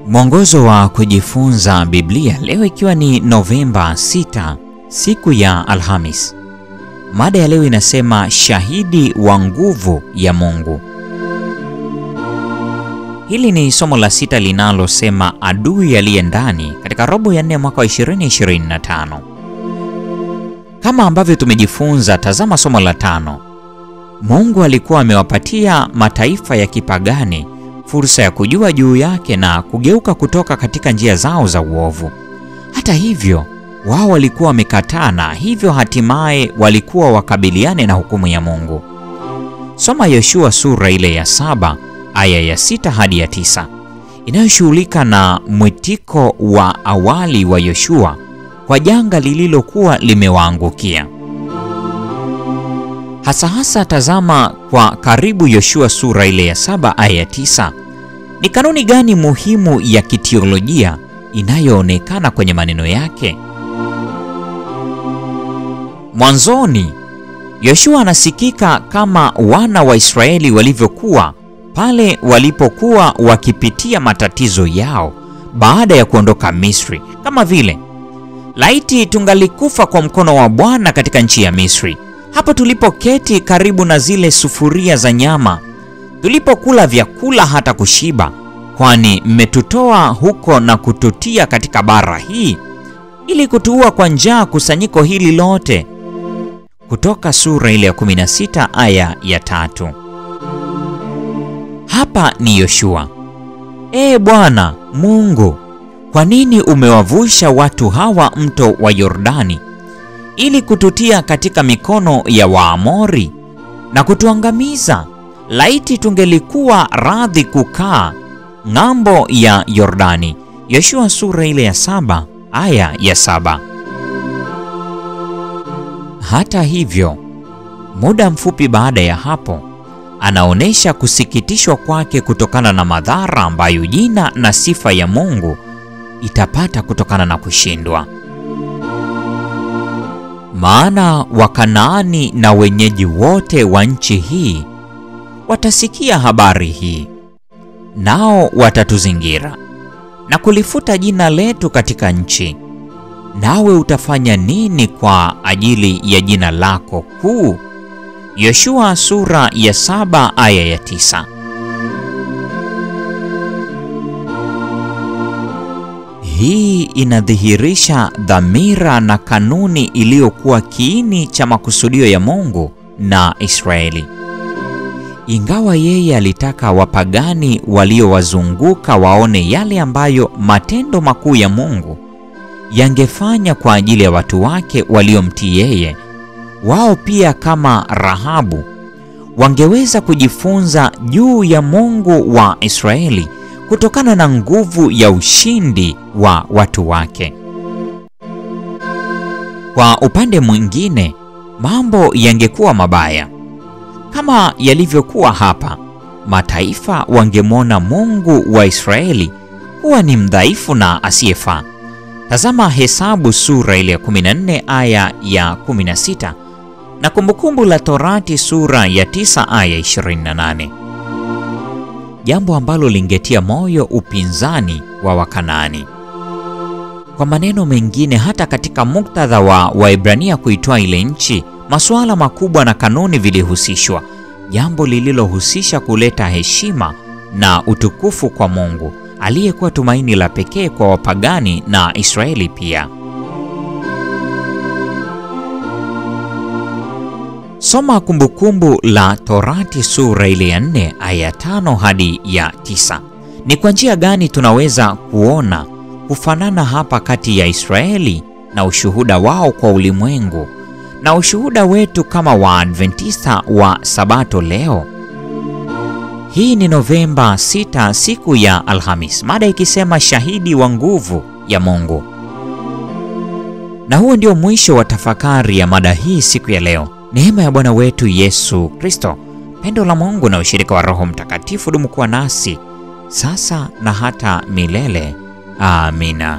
Mwongozo wa kujifunza Biblia leo ikiwa ni Novemba 6, siku ya Alhamis. Mada ya leo inasema shahidi wa nguvu ya Mungu. Hili ni somo la 6 linalosema adui aliye ndani katika robo ya 4 mwaka wa 2025. Kama ambavyo tumejifunza, tazama somo la 5. Mungu alikuwa amewapatia mataifa ya kipagani fursa ya kujua juu yake na kugeuka kutoka katika njia zao za uovu. Hata hivyo, wao walikuwa wamekataa na hivyo hatimaye walikuwa wakabiliane na hukumu ya Mungu. Soma Yoshua sura ile ya 7 aya ya 6 hadi ya 9 inayoshughulika na mwitiko wa awali wa Yoshua kwa janga lililokuwa limewaangukia. Hasa tazama kwa karibu Yoshua sura ile ya 7 aya ya 9. Ni kanuni gani muhimu ya kiteolojia inayoonekana kwenye maneno yake? Mwanzoni, Yoshua anasikika kama wana wa Israeli walivyokuwa pale walipokuwa wakipitia matatizo yao baada ya kuondoka Misri, kama vile laiti tungalikufa kwa mkono wa Bwana katika nchi ya Misri, hapo tulipoketi karibu na zile sufuria za nyama, tulipokula vyakula hata kushiba, kwani mmetutoa huko na kututia katika bara hii ili kutuua kwa njaa kusanyiko hili lote. Kutoka sura ile ya 16 aya ya 3. Hapa ni Yoshua. Bwana Mungu, kwa nini umewavusha watu hawa mto wa Yordani ili kututia katika mikono ya Waamori na kutuangamiza? Laiti tungelikuwa radhi kukaa ng'ambo ya Yordani. Yoshua sura ile ya 7 aya ya 7. Hata hivyo, muda mfupi baada ya hapo, anaonesha kusikitishwa kwake kutokana na madhara ambayo jina na sifa ya Mungu itapata kutokana na kushindwa. Maana Wakanaani na wenyeji wote wa nchi hii watasikia habari hii, nao watatuzingira na kulifuta jina letu katika nchi. Nawe utafanya nini kwa ajili ya jina lako kuu? Yoshua sura ya 7 aya ya 9. Hii inadhihirisha dhamira na kanuni iliyokuwa kiini cha makusudio ya Mungu na Israeli. Ingawa yeye alitaka wapagani waliowazunguka waone yale ambayo matendo makuu ya Mungu yangefanya kwa ajili ya watu wake waliomtii yeye, wao pia kama Rahabu wangeweza kujifunza juu ya Mungu wa Israeli kutokana na nguvu ya ushindi wa watu wake. Kwa upande mwingine, mambo yangekuwa mabaya. Kama yalivyokuwa hapa, mataifa wangemwona Mungu wa Israeli kuwa ni mdhaifu na asiyefaa. Tazama Hesabu sura ile ya 14 aya ya 16 na Kumbukumbu la Torati sura ya 9 aya 28. Jambo ambalo lingetia moyo upinzani wa Wakanaani. Kwa maneno mengine, hata katika muktadha wa Waebrania kuitoa ile nchi, masuala makubwa na kanuni vilihusishwa, jambo lililohusisha kuleta heshima na utukufu kwa Mungu aliyekuwa tumaini la pekee kwa wapagani na Israeli pia. Soma Kumbukumbu la Torati sura ile ya 4 aya 5 hadi ya 9. Ni kwa njia gani tunaweza kuona kufanana hapa kati ya Israeli na ushuhuda wao kwa ulimwengu na ushuhuda wetu kama Waadventista wa Sabato leo? Hii ni Novemba 6, siku ya Alhamis, mada ikisema shahidi wa nguvu ya Mungu. Na huo ndio mwisho wa tafakari ya mada hii siku ya leo. Neema ya Bwana wetu Yesu Kristo, pendo la Mungu na ushirika wa Roho Mtakatifu dumu kuwa nasi sasa na hata milele. Amina.